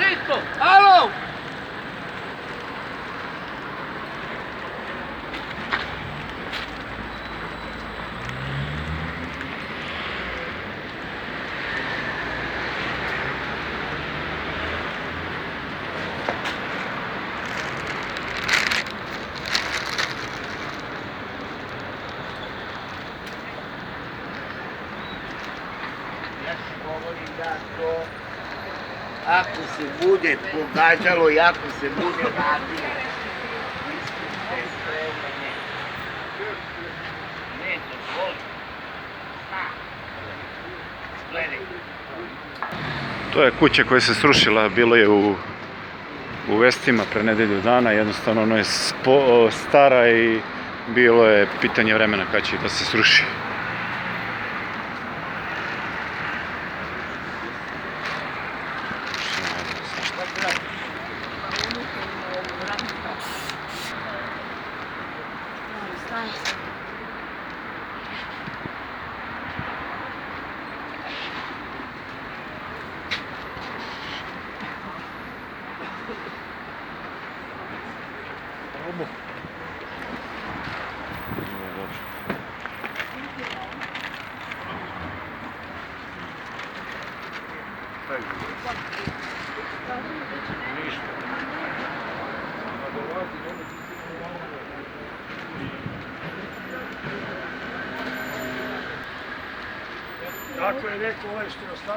Čisto! Alo! Ja ti govorim da to, ako se bude pogađalo i ako se bude radilo, iskušte strele ne dozvoli. Gledaj. To je kuća koja se srušila, bilo je u vestima pre nedelju dana, jednostavno ono je stara i bilo je pitanje vremena kad će da se sruši. Tako je rekao ovaj što je